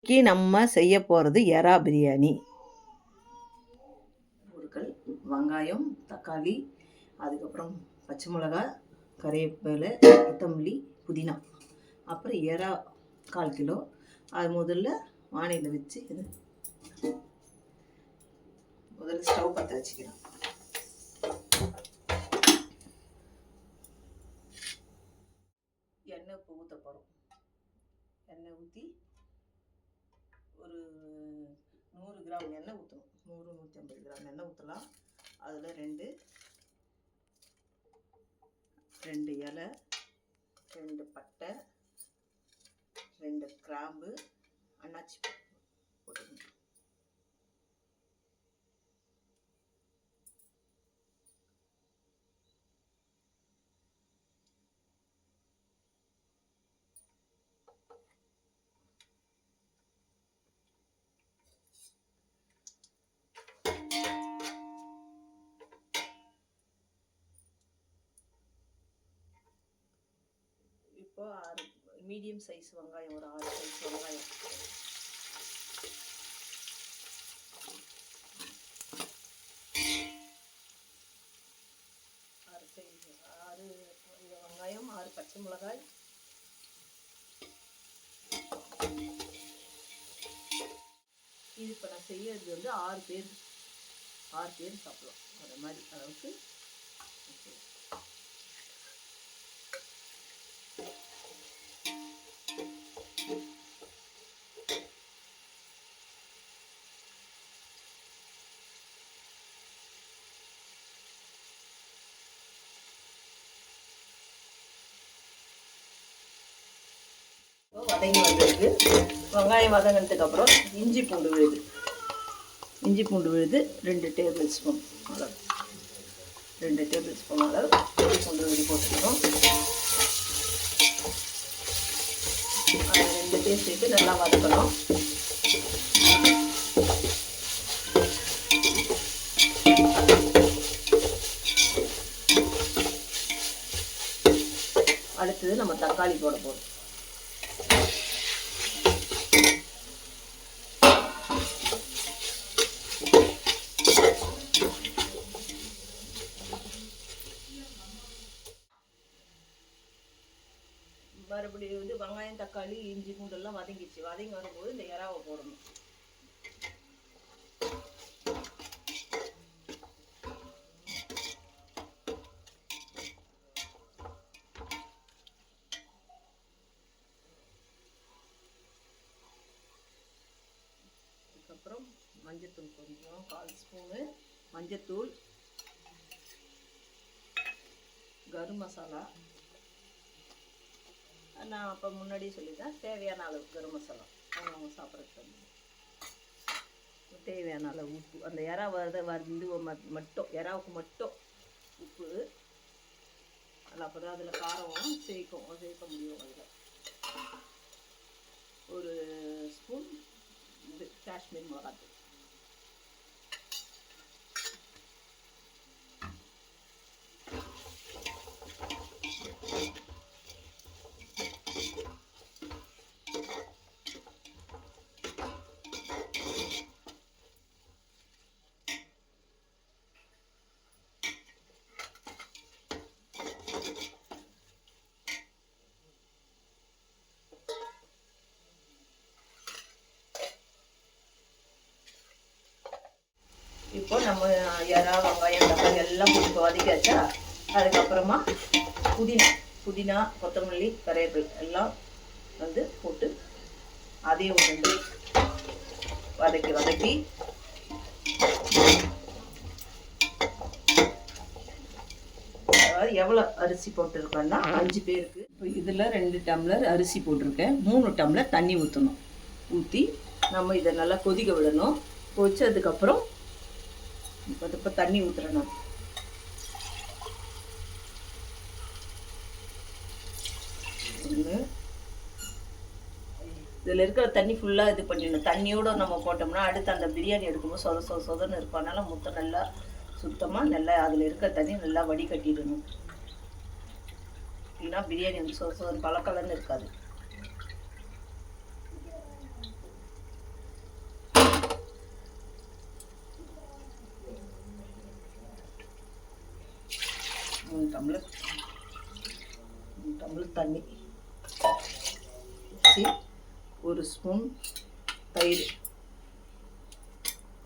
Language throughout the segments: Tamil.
இன்றைக்கி நம்ம செய்ய போகிறது எறா பிரியாணி. பொருட்கள்: வெங்காயம், தக்காளி, அதுக்கப்புறம் பச்சை மிளகாய், கறிவேப்பிலை, கொத்தமல்லி, புதினா, அப்புறம் எறா 1/4 கிலோ. அது முதல்ல வாணலியில் வச்சு முதல்ல ஸ்டவ் பற்ற வச்சுக்கிறேன். எண்ணெய் இப்போ ஊற்ற போகிறோம். எண்ணெய் ஊற்றி ஒரு 100 கிராம் எண்ணெய் ஊற்றணும். 100-150 கிராம் எண்ணெய் ஊற்றலாம். அதில் 2 இலை, 2 பட்டை, 2 கிராம்பு, அன்னாச்சி போட்டுக்கணும். இப்போ 6 மீடியம் சைஸ் வெங்காயம், ஒரு 6 சைஸ் வெங்காயம். வெங்காயம், 6 பச்சை மிளகாய், இது இப்போ நான் செய்யறது வந்து 6 பேர் சாப்பிடலாம். அந்த மாதிரி அளவுக்கு வதங்கி வந்திருக்கு. வெங்காயம் வதங்கினதுக்கு அப்புறம் இஞ்சி பூண்டு விழுது 2 டேபிள் ஸ்பூன் அளவு. 2 டேபிள் ஸ்பூன் அளவு இஞ்சி பூண்டு விழுது போட்டுக்கணும். அதை 2 பேர் சேர்த்து நல்லா வதக்கணும். அடுத்தது நம்ம தக்காளி போட போகிறோம். மறுபடியும் வந்து வெங்காயம், தக்காளி, இஞ்சி பூண்டெல்லாம் வதங்கி வரும்போது இந்த எறாவை போடணும். அதுக்கப்புறம் மஞ்சத்தூள் கொஞ்சம் 1/4 ஸ்பூனு மஞ்சத்தூள், கரம் மசாலா. நான் அப்போ முன்னாடியே சொல்லிட்டேன், தேவையான அளவு கரம் மசாலா அவங்க சாப்பிட்றது தேவையான அளவு உப்பு. அந்த எறா மட்டும் எறாவுக்கு மட்டும் உப்பு. அதில் அப்போ தான் அதில் காரம் சேர்க்க முடியும். அதில் ஒரு ஸ்பூன் காஷ்மீர் மிளகாத்தூள். இப்போ நம்ம எறா, வெங்காயம், தக்காளி எல்லாம் போட்டு வதக்கியாச்சா. அதுக்கப்புறமா புதினா, கொத்தமல்லி, கறிவேப்பிலை எல்லாம் வந்து போட்டு அதையும் வந்து வதக்கி அதாவது எவ்வளோ அரிசி போட்டிருக்கேன்னா 5 பேருக்கு. இப்போ இதில் 2 டம்ளர் அரிசி போட்டிருக்கேன். 3 டம்ளர் தண்ணி ஊற்றி நம்ம இதை நல்லா கொதிக்க விடணும். கொதிச்சதுக்கப்புறம் இப்போ தண்ணி ஊற்றுறேன் நான். இதில் இருக்கிற தண்ணி ஃபுல்லாக இது பண்ணிடணும். தண்ணியோடு நம்ம போட்டோம்னா அடுத்து அந்த பிரியாணி எடுக்கும்போது சொதன்னு இருக்கும். அதனால் முட்டை நல்லா சுத்தமாக நல்லா அதில் இருக்கிற தண்ணி நல்லா வடிகட்டிடணும். இல்லைன்னா பிரியாணி வந்து சொதன்னு பழக்கலன்னு இருக்காது. டம்ளர் தண்ணி ஊற்றி 1 ஸ்பூன் தயிர்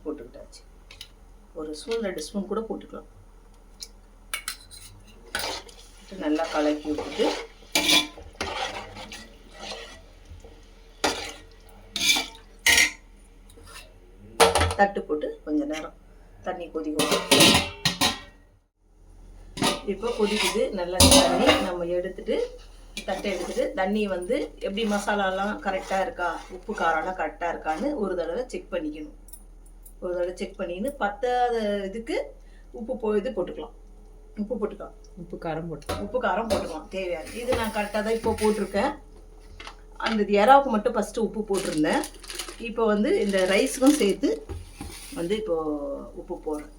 போட்டுக்கிட்டாச்சு. 1 ஸ்பூன் 2 ஸ்பூன் கூட போட்டுக்கலாம். நல்லா கலக்கி விட்டுட்டு தட்டு போட்டு கொஞ்ச நேரம் தண்ணி கொதிக்கும். இப்போ கொதிக்குது நல்லா தண்ணி. நம்ம எடுத்துட்டு தட்டை எடுத்துட்டு தண்ணி வந்து எப்படி மசாலாலாம் கரெக்டாக இருக்கா, உப்பு காரம்லாம் கரெக்டாக இருக்கான்னு ஒரு தடவை செக் பண்ணிக்கணும். ஒரு தடவை செக் பண்ணின்னு பத்தாத இதுக்கு உப்பு போட்டுக்கலாம். உப்பு காரம் போட்டுக்கலாம் தேவையான. இது நான் கரெக்டாக தான் இப்போ போட்டிருக்கேன். அந்த எறாவுக்கு மட்டும் ஃபஸ்ட்டு உப்பு போட்டிருந்தேன். இப்போ வந்து இந்த ரைஸுக்கும் சேர்த்து வந்து இப்போது உப்பு போட்டு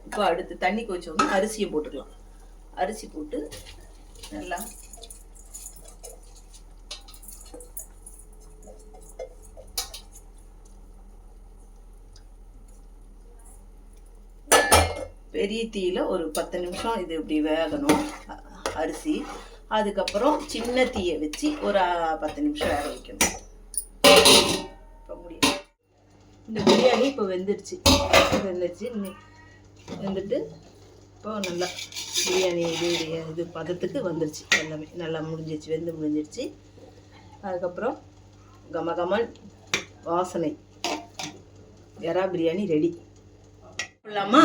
இப்போ அடுத்து தண்ணி கொதிச்சோம்னா அரிசியை போட்டுக்கலாம். அரிசி போட்டு நல்லா பெரிய தீயில ஒரு 10 நிமிஷம் இது இப்படி வேகணும் அரிசி. அதுக்கப்புறம் சின்ன தீயை வச்சு ஒரு 10 நிமிஷம் வேக வைக்கணும். இப்போ முடியும். இந்த பிரியாணி இப்போ வெந்துடுச்சு. வெந்துட்டு இப்போ நல்லா பிரியாணி இது பதத்துக்கு வந்துடுச்சு. எல்லாமே நல்லா முடிஞ்சிடுச்சு. அதுக்கப்புறம் கமகமன் வாசனை எறா பிரியாணி ரெடி. போடலாமா?